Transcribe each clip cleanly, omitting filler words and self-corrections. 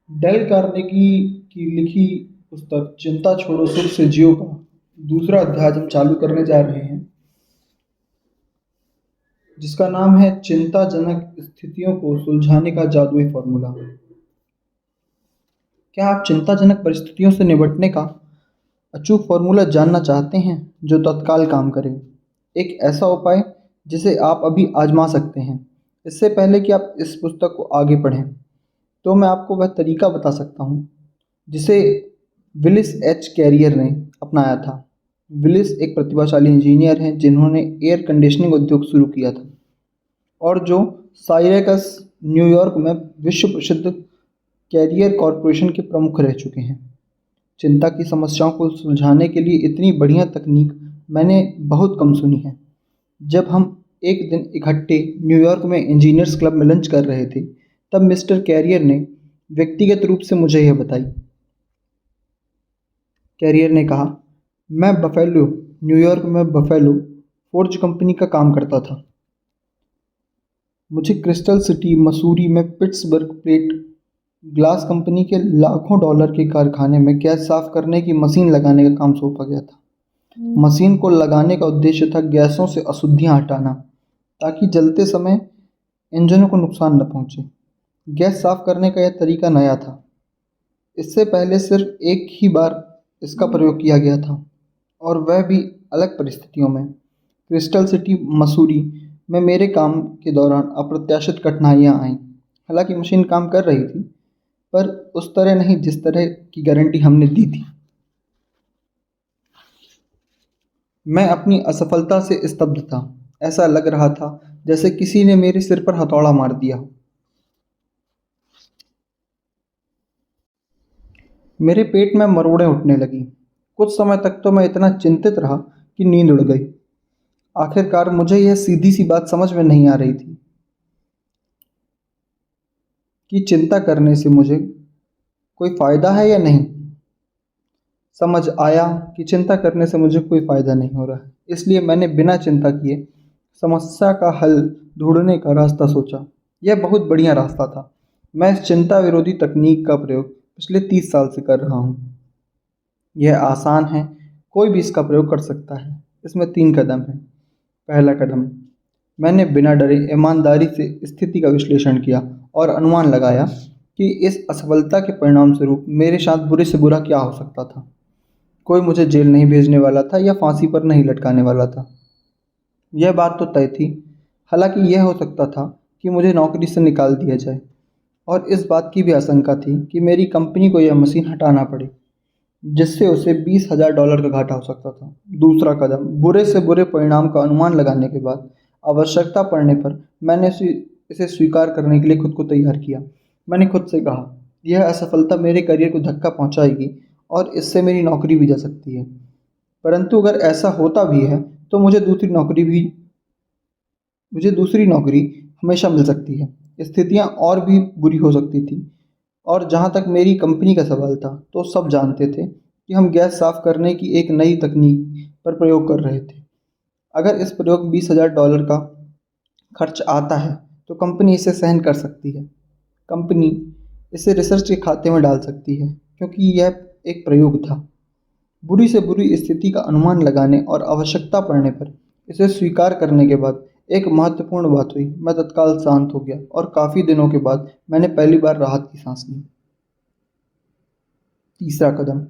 Dale Carnegie की लिखी पुस्तक चिंता छोड़ो सुख से जियो का दूसरा अध्याय हम चालू करने जा रहे हैं, जिसका नाम है चिंताजनक स्थितियों को सुलझाने का जादुई फॉर्मूला। क्या आप चिंताजनक परिस्थितियों से निपटने का अचूक फॉर्मूला जानना चाहते हैं जो तत्काल काम करे? एक ऐसा उपाय जिसे आप अभी आजमा सकते हैं। इससे पहले कि आप इस पुस्तक को आगे पढ़ें, तो मैं आपको वह तरीका बता सकता हूँ जिसे विलिस एच कैरियर ने अपनाया था। विलिस एक प्रतिभाशाली इंजीनियर हैं जिन्होंने एयर कंडीशनिंग उद्योग शुरू किया था और जो साइरेकस न्यूयॉर्क में विश्व प्रसिद्ध कैरियर कॉरपोरेशन के प्रमुख रह चुके हैं। चिंता की समस्याओं को सुलझाने के लिए इतनी बढ़िया तकनीक मैंने बहुत कम सुनी है। जब हम एक दिन इकट्ठे न्यूयॉर्क में इंजीनियर्स क्लब में लंच कर रहे थे, तब मिस्टर कैरियर ने व्यक्तिगत रूप से मुझे यह बताई। कैरियर ने कहा, मैं बफेलो, न्यूयॉर्क में बफेलो फोर्ज कंपनी का काम करता था। मुझे क्रिस्टल सिटी, मसूरी में पिट्सबर्ग प्लेट ग्लास कंपनी के लाखों डॉलर के कारखाने में गैस साफ करने की मशीन लगाने का काम सौंपा गया था। मशीन को लगाने का उद्देश्य था गैसों से अशुद्धियां हटाना, ताकि जलते समय इंजनों को नुकसान न पहुंचे। गैस साफ करने का यह तरीका नया था। इससे पहले सिर्फ एक ही बार इसका प्रयोग किया गया था, और वह भी अलग परिस्थितियों में। क्रिस्टल सिटी, मसूरी में मेरे काम के दौरान अप्रत्याशित कठिनाइयाँ आईं। हालांकि मशीन काम कर रही थी, पर उस तरह नहीं जिस तरह की गारंटी हमने दी थी। मैं अपनी असफलता से स्तब्ध था। ऐसा लग रहा था जैसे किसी ने मेरे सिर पर हथौड़ा मार दिया हो। मेरे पेट में मरोड़ें उठने लगीं। कुछ समय तक तो मैं इतना चिंतित रहा कि नींद उड़ गई। आखिरकार मुझे यह सीधी सी बात समझ में नहीं आ रही थी कि चिंता करने से मुझे कोई फ़ायदा है या नहीं। समझ आया कि चिंता करने से मुझे कोई फ़ायदा नहीं हो रहा है, इसलिए मैंने बिना चिंता किए समस्या का हल ढूंढने का रास्ता सोचा। यह बहुत बढ़िया रास्ता था। मैं इस चिंता विरोधी तकनीक का प्रयोग पिछले 30 साल से कर रहा हूँ। यह आसान है, कोई भी इसका प्रयोग कर सकता है। इसमें 3 कदम हैं। पहला कदम, मैंने बिना डरे ईमानदारी से स्थिति का विश्लेषण किया और अनुमान लगाया कि इस असफलता के परिणाम स्वरूप मेरे साथ बुरे से बुरा क्या हो सकता था। कोई मुझे जेल नहीं भेजने वाला था या फांसी पर नहीं लटकाने वाला था। यह बात तो तय थी। हालांकि यह हो सकता था कि मुझे नौकरी से निकाल दिया जाए, और इस बात की भी आशंका थी कि मेरी कंपनी को यह मशीन हटाना पड़े, जिससे उसे $20,000 का घाटा हो सकता था। दूसरा कदम, बुरे से बुरे परिणाम का अनुमान लगाने के बाद आवश्यकता पड़ने पर मैंने इसे स्वीकार करने के लिए खुद को तैयार किया। मैंने खुद से कहा, यह असफलता मेरे करियर को धक्का पहुंचाएगी और इससे मेरी नौकरी भी जा सकती है। परंतु अगर ऐसा होता भी है तो मुझे दूसरी नौकरी हमेशा मिल सकती है। स्थितियाँ और भी बुरी हो सकती थी, और जहाँ तक मेरी कंपनी का सवाल था, तो सब जानते थे कि हम गैस साफ करने की एक नई तकनीक पर प्रयोग कर रहे थे। अगर इस प्रयोग $20,000 का खर्च आता है, तो कंपनी इसे सहन कर सकती है। कंपनी इसे रिसर्च के खाते में डाल सकती है, क्योंकि यह एक प्रयोग था। बुरी से बुरी स्थिति का अनुमान लगाने और आवश्यकता पड़ने पर इसे स्वीकार करने के बाद एक महत्वपूर्ण बात हुई। मैं तत्काल शांत हो गया और काफ़ी दिनों के बाद मैंने पहली बार राहत की सांस ली। तीसरा कदम,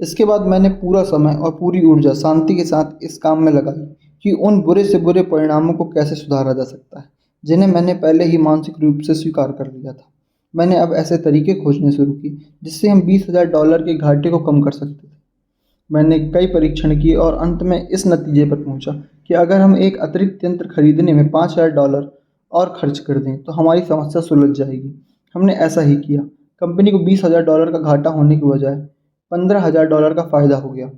इसके बाद मैंने पूरा समय और पूरी ऊर्जा शांति के साथ इस काम में लगाई कि उन बुरे से बुरे परिणामों को कैसे सुधारा जा सकता है, जिन्हें मैंने पहले ही मानसिक रूप से स्वीकार कर लिया था। मैंने अब ऐसे तरीके खोजने शुरू किए जिससे हम $20,000 के घाटे को कम कर सकते थे। मैंने कई परीक्षण किए और अंत में इस नतीजे पर पहुंचा कि अगर हम एक अतिरिक्त यंत्र खरीदने में $5,000 और खर्च कर दें तो हमारी समस्या सुलझ जाएगी। हमने ऐसा ही किया। कंपनी को $20,000 का घाटा होने की बजाय $15,000 का फ़ायदा हो गया।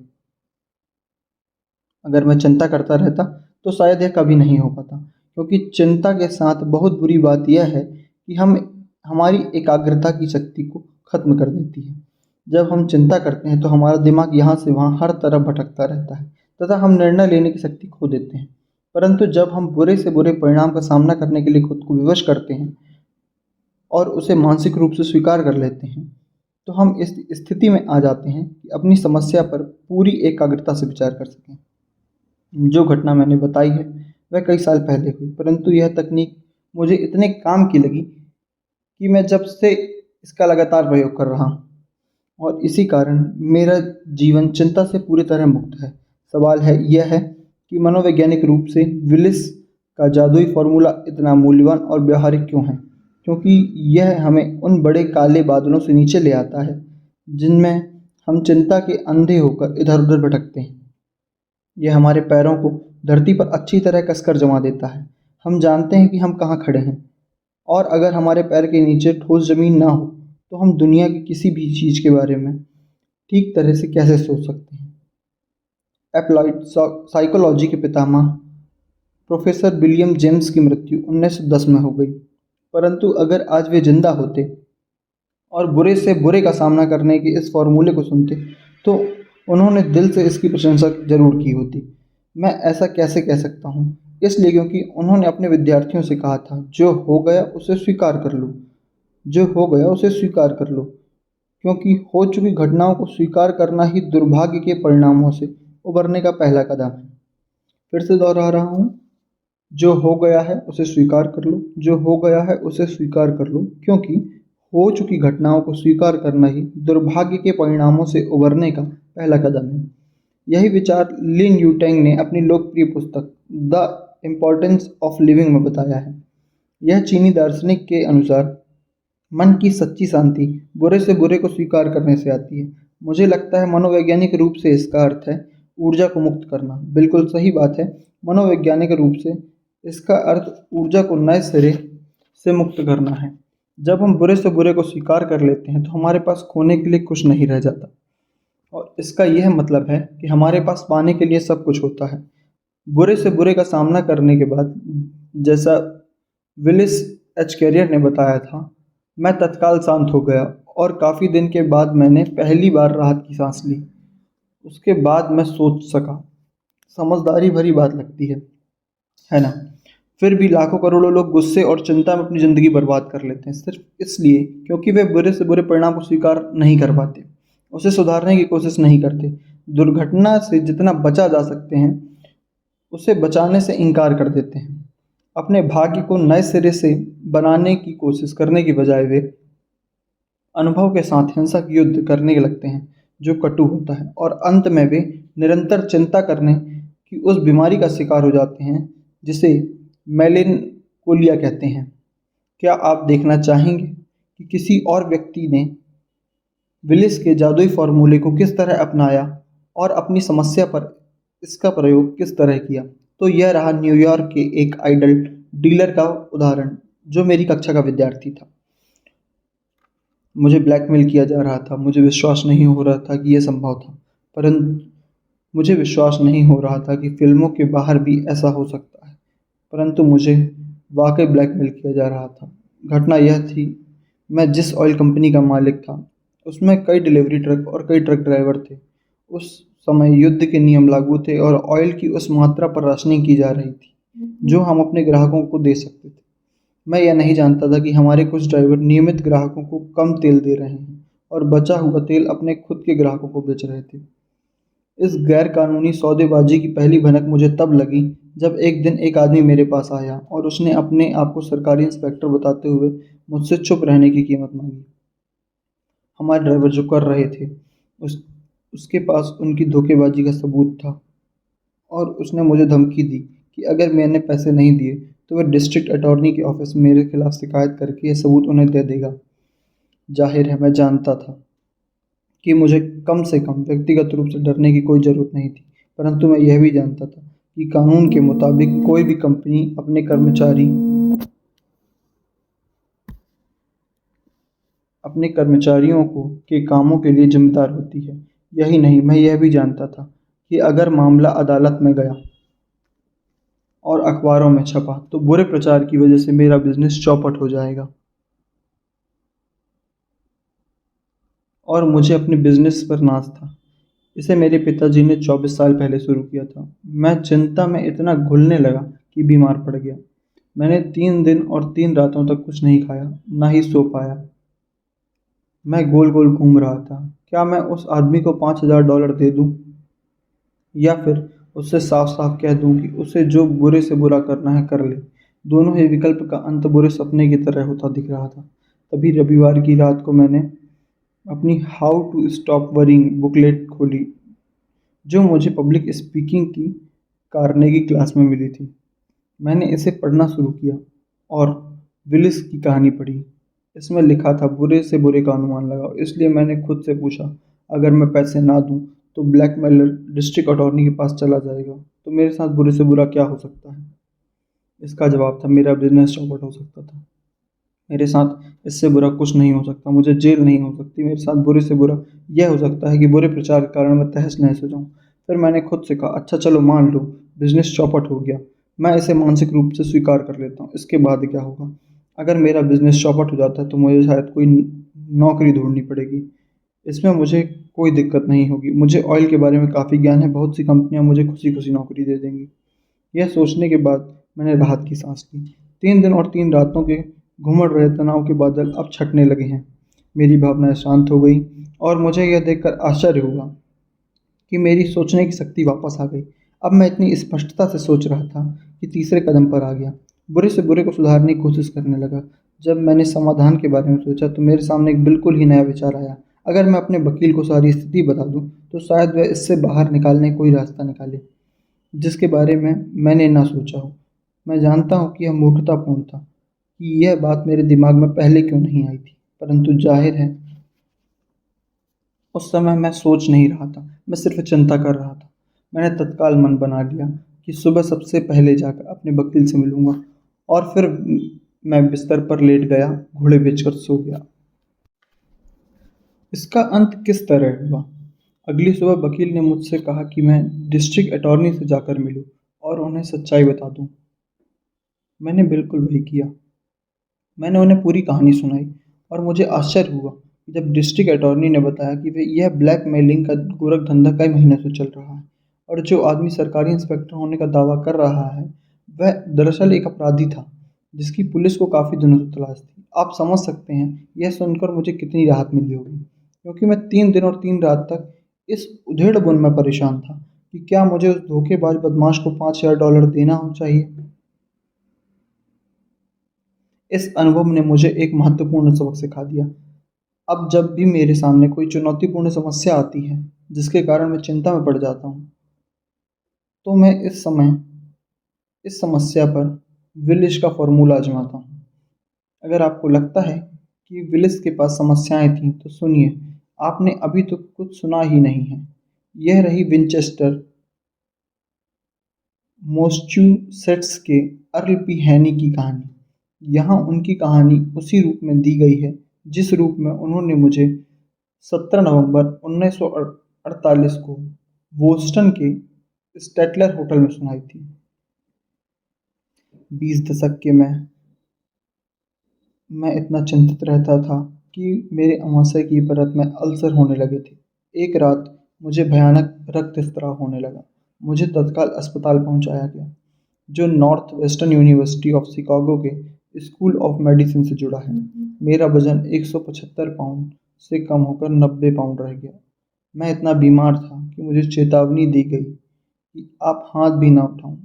अगर मैं चिंता करता रहता तो शायद यह कभी नहीं हो पाता, क्योंकि चिंता के साथ बहुत बुरी बात यह है कि हम हमारी एकाग्रता की शक्ति को खत्म कर देती है। जब हम चिंता करते हैं तो हमारा दिमाग यहाँ से वहाँ हर तरफ भटकता रहता है, तथा हम निर्णय लेने की शक्ति खो देते हैं। परंतु जब हम बुरे से बुरे परिणाम का सामना करने के लिए खुद को विवश करते हैं और उसे मानसिक रूप से स्वीकार कर लेते हैं, तो हम इस स्थिति में आ जाते हैं कि अपनी समस्या पर पूरी एकाग्रता से विचार कर सकें। जो घटना मैंने बताई है वह कई साल पहले हुई, परंतु यह तकनीक मुझे इतने काम की लगी कि मैं जब से इसका लगातार प्रयोग कर रहा हूँ और इसी कारण मेरा जीवन चिंता से पूरी तरह मुक्त है। सवाल है यह है कि मनोवैज्ञानिक रूप से विलिस का जादुई फॉर्मूला इतना मूल्यवान और व्यवहारिक क्यों है? क्योंकि यह हमें उन बड़े काले बादलों से नीचे ले आता है जिनमें हम चिंता के अंधे होकर इधर-उधर भटकते हैं। यह हमारे पैरों को धरती पर अच्छी तरह कसकर जमा देता है। हम जानते हैं कि हम कहाँ खड़े हैं और अगर हमारे पैर के नीचे ठोस ज़मीन ना हो, तो हम दुनिया की किसी भी चीज़ के बारे में ठीक तरह से कैसे सोच सकते हैं। एप्लाइड साइकोलॉजी के पितामह प्रोफेसर विलियम जेम्स की मृत्यु 1910 में हो गई, परंतु अगर आज वे जिंदा होते और बुरे से बुरे का सामना करने के इस फॉर्मूले को सुनते, तो उन्होंने दिल से इसकी प्रशंसा ज़रूर की होती। मैं ऐसा कैसे कह सकता हूँ? इसलिए क्योंकि उन्होंने अपने विद्यार्थियों से कहा था, जो हो गया उसे स्वीकार कर लो, जो हो गया उसे स्वीकार कर लो, क्योंकि हो चुकी घटनाओं को स्वीकार करना ही दुर्भाग्य के परिणामों से उबरने का पहला कदम है। फिर से दोहरा रहा हूँ, जो हो गया है उसे स्वीकार कर लो, जो हो गया है उसे स्वीकार कर लो, क्योंकि हो चुकी घटनाओं को स्वीकार करना ही दुर्भाग्य के परिणामों से उबरने का पहला कदम है। यही विचार लिन यूटेंग ने अपनी लोकप्रिय पुस्तक द इम्पोर्टेंस ऑफ लिविंग में बताया है। यह चीनी दार्शनिक के अनुसार मन की सच्ची शांति बुरे से बुरे को स्वीकार करने से आती है। मुझे लगता है मनोवैज्ञानिक रूप से इसका अर्थ है ऊर्जा को मुक्त करना। बिल्कुल सही बात है। मनोवैज्ञानिक रूप से इसका अर्थ ऊर्जा को नए सिरे से मुक्त करना है। जब हम बुरे से बुरे को स्वीकार कर लेते हैं तो हमारे पास खोने के लिए कुछ नहीं रह जाता और इसका यह मतलब है कि हमारे पास पाने के लिए सब कुछ होता है। बुरे से बुरे का सामना करने के बाद, जैसा विलिस एच कैरियर ने बताया था, मैं तत्काल शांत हो गया और काफ़ी दिन के बाद मैंने पहली बार राहत की सांस ली। उसके बाद मैं सोच सका। समझदारी भरी बात लगती है ना? फिर भी लाखों करोड़ों लोग गुस्से और चिंता में अपनी ज़िंदगी बर्बाद कर लेते हैं सिर्फ इसलिए क्योंकि वे बुरे से बुरे परिणाम को स्वीकार नहीं कर पाते, उसे सुधारने की कोशिश नहीं करते। दुर्घटना से जितना बचा जा सकते हैं उसे बचाने से इनकार कर देते हैं। अपने भाग्य को नए सिरे से बनाने की कोशिश करने की बजाय वे अनुभव के साथ हिंसक युद्ध करने लगते हैं जो कटु होता है और अंत में वे निरंतर चिंता करने की उस बीमारी का शिकार हो जाते हैं जिसे मेलेनकोलिया कहते हैं। क्या आप देखना चाहेंगे कि किसी और व्यक्ति ने विलिस के जादुई फॉर्मूले को किस तरह अपनाया और अपनी समस्या पर इसका प्रयोग किस तरह किया? तो यह रहा न्यूयॉर्क के एक आइडल डीलर का उदाहरण, जो मेरी कक्षा का विद्यार्थी था। मुझे ब्लैकमेल किया जा रहा था। मुझे विश्वास नहीं हो रहा था कि यह संभव था, परंतु मुझे विश्वास नहीं हो रहा था कि फिल्मों के बाहर भी ऐसा हो सकता है, परंतु मुझे वाकई ब्लैकमेल किया जा रहा था। घटना यह थी, मैं जिस ऑयल कंपनी का मालिक था उसमें कई डिलीवरी ट्रक और कई ट्रक ड्राइवर थे। उस समय युद्ध के नियम लागू थे और ऑयल की उस मात्रा पर राशनिंग की जा रही थी जो हम अपने ग्राहकों को दे सकते थे। मैं यह नहीं जानता था कि हमारे कुछ ड्राइवर नियमित ग्राहकों को कम तेल दे रहे हैं और बचा हुआ तेल अपने खुद के ग्राहकों को बेच रहे थे। इस गैर कानूनी सौदेबाजी की पहली भनक मुझे तब लगी जब एक दिन एक आदमी मेरे पास आया और उसने अपने आप को सरकारी इंस्पेक्टर बताते हुए मुझसे चुप रहने की कीमत मांगी। हमारे ड्राइवर जो कर रहे थे उसके पास उनकी धोखेबाजी का सबूत था और उसने मुझे धमकी दी कि अगर मैंने पैसे नहीं दिए तो वह डिस्ट्रिक्ट अटॉर्नी के ऑफिस में मेरे खिलाफ शिकायत करके यह सबूत उन्हें दे देगा। जाहिर है मैं जानता था कि मुझे कम से कम व्यक्तिगत रूप से डरने की कोई ज़रूरत नहीं थी, परंतु मैं यह भी जानता था कि कानून के मुताबिक कोई भी कंपनी अपने कर्मचारियों को के कामों के लिए जिम्मेदार होती है। यही नहीं, मैं यह भी जानता था कि अगर मामला अदालत में गया और अखबारों में छपा तो बुरे प्रचार की वजह से मेरा बिजनेस चौपट हो जाएगा और मुझे अपने बिजनेस पर नाज था। इसे मेरे पिताजी ने 24 साल पहले शुरू किया था। मैं चिंता में इतना घुलने लगा कि बीमार पड़ गया। मैंने 3 दिन और 3 रातों तक कुछ नहीं खाया, ना ही सो पाया। मैं गोल गोल घूम रहा था। क्या मैं उस आदमी को $5,000 दे दूं, या फिर उससे साफ साफ कह दूं कि उसे जो बुरे से बुरा करना है कर ले। दोनों ही विकल्प का अंत बुरे सपने की तरह होता दिख रहा था। तभी रविवार की रात को मैंने अपनी how to stop worrying booklet खोली, जो मुझे पब्लिक स्पीकिंग की कार्नेगी क्लास में मिली थी। मैंने इसे पढ़ना शुरू किया और विलिस की कहानी पढ़ी। इसमें लिखा था, बुरे से बुरे का अनुमान लगाओ। इसलिए मैंने खुद से पूछा, अगर मैं पैसे ना दूं तो ब्लैकमेलर डिस्ट्रिक्ट अटॉर्नी के पास चला जाएगा, तो मेरे साथ बुरे से बुरा क्या हो सकता है? इसका जवाब था, मेरा बिजनेस चौपट हो सकता था। मेरे साथ इससे बुरा कुछ नहीं हो सकता, मुझे जेल नहीं हो सकती। मेरे साथ बुरे से बुरा यह हो सकता है कि बुरे प्रचार के कारण मैं तहस नहस हो जाऊं। फिर मैंने खुद से कहा, अच्छा चलो मान लो बिजनेस चौपट हो गया, मैं इसे मानसिक रूप से स्वीकार कर लेता हूँ। इसके बाद क्या होगा? अगर मेरा बिजनेस चौपट हो जाता है तो मुझे शायद कोई नौकरी ढूंढनी पड़ेगी। इसमें मुझे कोई दिक्कत नहीं होगी, मुझे ऑयल के बारे में काफ़ी ज्ञान है, बहुत सी कंपनियां मुझे खुशी खुशी नौकरी दे देंगी। यह सोचने के बाद मैंने राहत की सांस ली। 3 दिन और 3 रातों के घुमड़ रहे तनाव के बादल अब छटने लगे हैं। मेरी भावनाएं शांत हो गई और मुझे यह देखकर आश्चर्य हुआ कि मेरी सोचने की शक्ति वापस आ गई। अब मैं इतनी स्पष्टता से सोच रहा था कि तीसरे कदम पर आ गया। बुरे से बुरे को सुधारने की कोशिश करने लगा। जब मैंने समाधान के बारे में सोचा तो मेरे सामने एक बिल्कुल ही नया विचार आया। अगर मैं अपने वकील को सारी स्थिति बता दूं तो शायद वह इससे बाहर निकालने का कोई रास्ता निकाले, जिसके बारे में मैंने ना सोचा हो। मैं जानता हूँ कि यह मूर्खतापूर्ण था कि यह बात मेरे दिमाग में पहले क्यों नहीं आई थी, परंतु जाहिर है उस समय मैं सोच नहीं रहा था, मैं सिर्फ चिंता कर रहा था। मैंने तत्काल मन बना लिया कि सुबह सबसे पहले जाकर अपने वकील से मिलूंगा, और फिर मैं बिस्तर पर लेट गया, घोड़े बेचकर सो गया। इसका अंत किस तरह हुआ? अगली सुबह वकील ने मुझसे कहा कि मैं डिस्ट्रिक्ट अटॉर्नी से जाकर मिलूं और उन्हें सच्चाई बता दूं। मैंने बिल्कुल वही किया। मैंने उन्हें पूरी कहानी सुनाई और मुझे आश्चर्य हुआ जब डिस्ट्रिक्ट अटॉर्नी ने बताया कि वे यह ब्लैकमेलिंग का गोरख धंधा कई महीनों से चल रहा है, और जो आदमी सरकारी इंस्पेक्टर होने का दावा कर रहा है वह दरअसल एक अपराधी था जिसकी पुलिस को काफ़ी दिनों से तलाश थी। आप समझ सकते हैं यह सुनकर मुझे कितनी राहत मिली होगी, क्योंकि मैं 3 दिन और 3 रात तक इस उधेड़ बुन में परेशान था कि क्या मुझे उस धोखेबाज बदमाश को $5,000 देना हो चाहिए। इस अनुभव ने मुझे एक महत्वपूर्ण सबक सिखा दिया। अब जब भी मेरे सामने कोई चुनौतीपूर्ण समस्या आती है जिसके कारण मैं चिंता में पड़ जाता हूँ, तो मैं इस समस्या पर विलिश का फॉर्मूला आजमाता हूँ। अगर आपको लगता है कि विलिस के पास समस्याएं थीं तो सुनिए, आपने अभी तो कुछ सुना ही नहीं है। यह रही विंचेस्टर मैसाचुसेट्स के अर्ल पी हैनी की कहानी। यहाँ उनकी कहानी उसी रूप में दी गई है जिस रूप में उन्होंने मुझे 17 नवंबर 1948 को बोस्टन के स्टेटलर होटल में सुनाई थी। 20 दशक के मैं इतना चिंतित रहता था कि मेरे अमाशय की परत में अल्सर होने लगे थे। एक रात मुझे भयानक रक्तस्राव होने लगा। मुझे तत्काल अस्पताल पहुंचाया गया, जो north western university of Chicago के स्कूल ऑफ मेडिसिन से जुड़ा है। मेरा वजन 175 पाउंड से कम होकर 90 पाउंड रह गया। मैं इतना बीमार था कि मुझे चेतावनी दी गई कि आप हाथ भी ना उठाऊं।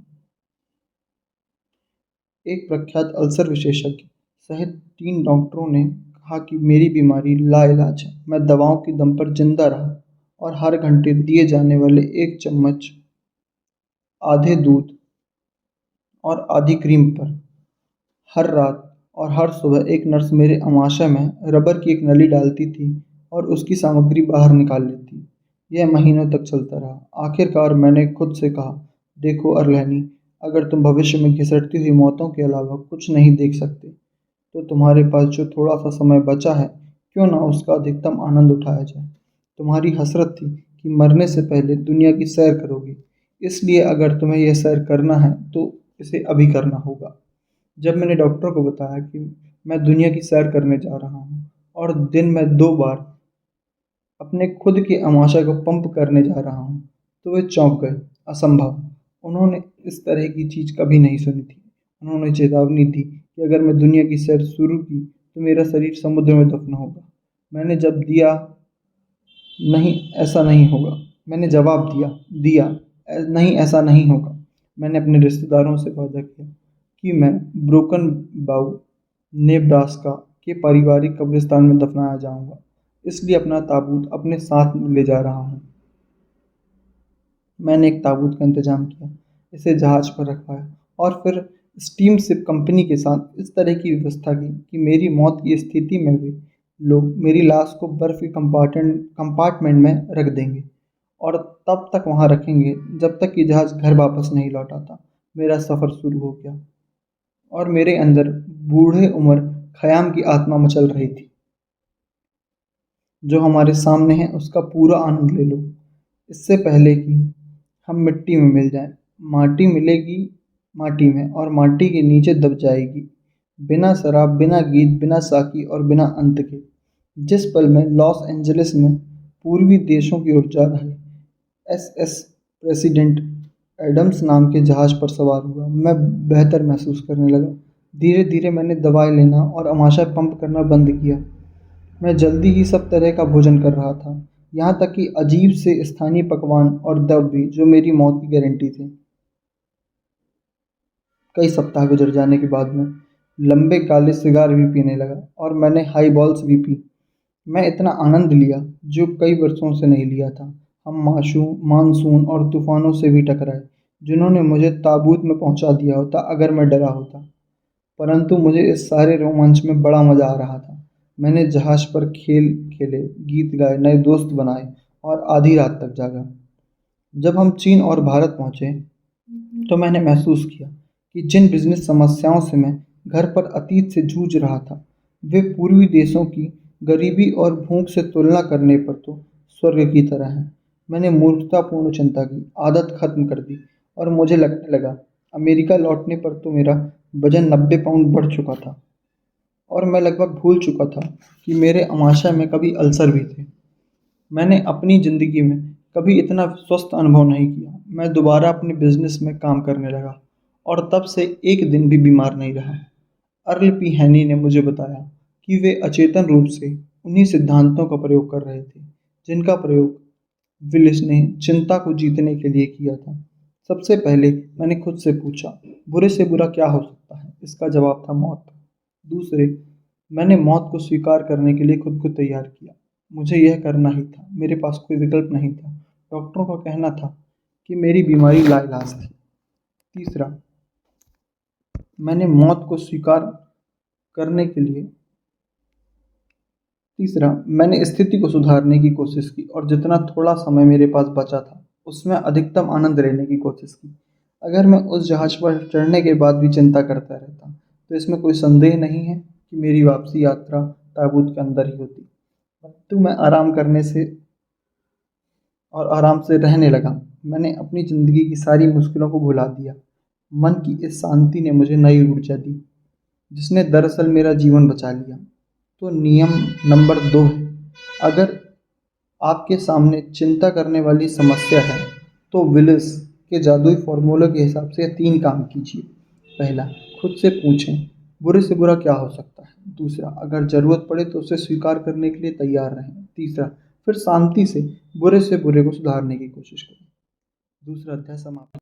एक प्रख्यात अल्सर विशेषज्ञ सहित 3 डॉक्टरों ने कहा कि मेरी बीमारी लाइलाज है। मैं दवाओं के दम पर जिंदा रहा और हर घंटे दिए जाने वाले 1 चम्मच आधे दूध और आधी क्रीम पर हर रात और हर सुबह एक नर्स मेरे अमाशय में रबर की एक नली डालती थी और उसकी सामग्री बाहर निकाल लेती। यह महीनों तक चलता रहा। आखिरकार मैंने खुद से कहा, देखो अर्लहनी, अगर तुम भविष्य में घिसटती हुई मौतों के अलावा कुछ नहीं देख सकते तो तुम्हारे पास जो थोड़ा सा समय बचा है, क्यों ना उसका अधिकतम आनंद उठाया जाए। तुम्हारी हसरत थी कि मरने से पहले दुनिया की सैर करोगी, इसलिए अगर तुम्हें यह सैर करना है तो इसे अभी करना होगा। जब मैंने डॉक्टर को बताया कि मैं दुनिया की सैर करने जा रहा हूँ और दिन में 2 बार अपने खुद के आमाशय को पंप करने जा रहा हूँ, तो वे चौंक गए। असंभव! उन्होंने इस तरह की चीज़ कभी नहीं सुनी थी। उन्होंने चेतावनी दी कि अगर मैं दुनिया की सैर शुरू की तो मेरा शरीर समुद्र में दफन होगा। मैंने जब दिया, नहीं ऐसा नहीं होगा। मैंने जवाब दिया, दिया, नहीं ऐसा नहीं होगा। मैंने अपने रिश्तेदारों से वादा किया कि मैं ब्रोकन बाउ, नेब्रास्का के पारिवारिक कब्रिस्तान में दफनाया जाऊंगा। इसलिए अपना ताबूत अपने साथ ले जा रहा हूँ। मैंने एक ताबूत का इंतजाम किया, इसे जहाज पर रखवाया और फिर स्टीम शिप कंपनी के साथ इस तरह की व्यवस्था की कि मेरी मौत की स्थिति में भी लोग मेरी लाश को बर्फ के कंपार्टमेंट में रख देंगे और तब तक वहाँ रखेंगे जब तक कि जहाज घर वापस नहीं लौट आता। मेरा सफ़र शुरू हो गया और मेरे अंदर बूढ़े उम्र खयाम की आत्मा मचल रही थी। जो हमारे सामने है उसका पूरा आनंद ले लो, इससे पहले कि हम मिट्टी में मिल जाएं। माटी मिलेगी माटी में और माटी के नीचे दब जाएगी, बिना शराब, बिना गीत, बिना साकी और बिना अंत के। जिस पल मैं लॉस एंजलिस में पूर्वी देशों की ओर जा रहे एसएस प्रेसिडेंट एडम्स नाम के जहाज पर सवार हुआ, मैं बेहतर महसूस करने लगा। धीरे धीरे मैंने दवाई लेना और आमाशय पंप करना बंद किया। मैं जल्दी ही सब तरह का भोजन कर रहा था, यहाँ तक कि अजीब से स्थानीय पकवान और दव भी जो मेरी मौत की गारंटी थे। कई सप्ताह गुजर जाने के बाद मैं लंबे काले सिगार भी पीने लगा और मैंने हाई बॉल्स भी पी। मैं इतना आनंद लिया जो कई वर्षों से नहीं लिया था। हम मानसून और तूफानों से भी टकराए जिन्होंने मुझे ताबूत में पहुंचा दिया होता अगर मैं डरा होता। परंतु मुझे इस सारे रोमांच में बड़ा मज़ा आ रहा था। मैंने जहाज पर खेल खेले, गीत गाए, नए दोस्त बनाए और आधी रात तक जागा। जब हम चीन और भारत पहुंचे तो मैंने महसूस किया कि जिन बिजनेस समस्याओं से मैं घर पर अतीत से जूझ रहा था, वे पूर्वी देशों की गरीबी और भूख से तुलना करने पर तो स्वर्ग की तरह हैं। मैंने मूर्खतापूर्ण चिंता की आदत खत्म कर दी और मुझे लगने लगा अमेरिका लौटने पर तो मेरा वजन 90 पाउंड बढ़ चुका था और मैं लगभग भूल चुका था कि मेरे आमाशय में कभी अल्सर भी थे। मैंने अपनी ज़िंदगी में कभी इतना स्वस्थ अनुभव नहीं किया। मैं दोबारा अपने बिजनेस में काम करने लगा और तब से एक दिन भी बीमार नहीं रहा। अर्ल पी हैनी ने मुझे बताया कि वे अचेतन रूप से उन्हीं सिद्धांतों का प्रयोग कर रहे थे जिनका प्रयोग विलिस ने चिंता को जीतने के लिए किया था। सबसे पहले मैंने खुद से पूछा, बुरे से बुरा क्या हो सकता है? इसका जवाब था मौत। दूसरे, मैंने मौत को स्वीकार करने के लिए खुद को तैयार किया। मुझे यह करना ही था, मेरे पास कोई विकल्प नहीं था। डॉक्टरों का कहना था कि मेरी बीमारी लाइलाज थी। तीसरा, मैंने मौत को स्वीकार करने के लिए तीसरा, मैंने स्थिति को सुधारने की कोशिश की और जितना थोड़ा समय मेरे पास बचा था, उसमें अधिकतम आनंद लेने की कोशिश की। अगर मैं उस जहाज पर चढ़ने के बाद भी चिंता करता रहता, तो इसमें कोई संदेह नहीं है कि मेरी वापसी यात्रा ताबूत के अंदर ही होती। परंतु मैं आराम करने से और आराम से रहने लगा। मैंने अपनी ज़िंदगी की सारी मुश्किलों को भुला दिया। मन की इस शांति ने मुझे नई ऊर्जा दी, जिसने दरअसल मेरा जीवन बचा लिया। तो नियम नंबर 2 है, अगर आपके सामने चिंता करने वाली समस्या है, तो विलिस के जादुई फॉर्मूले के हिसाब से 3 काम कीजिए। पहला, खुद से पूछें, बुरे से बुरा क्या हो सकता है? दूसरा, अगर ज़रूरत पड़े तो उसे स्वीकार करने के लिए तैयार रहें। तीसरा, फिर शांति से बुरे को सुधारने की कोशिश करें। दूसरा अध्याय समाप्त।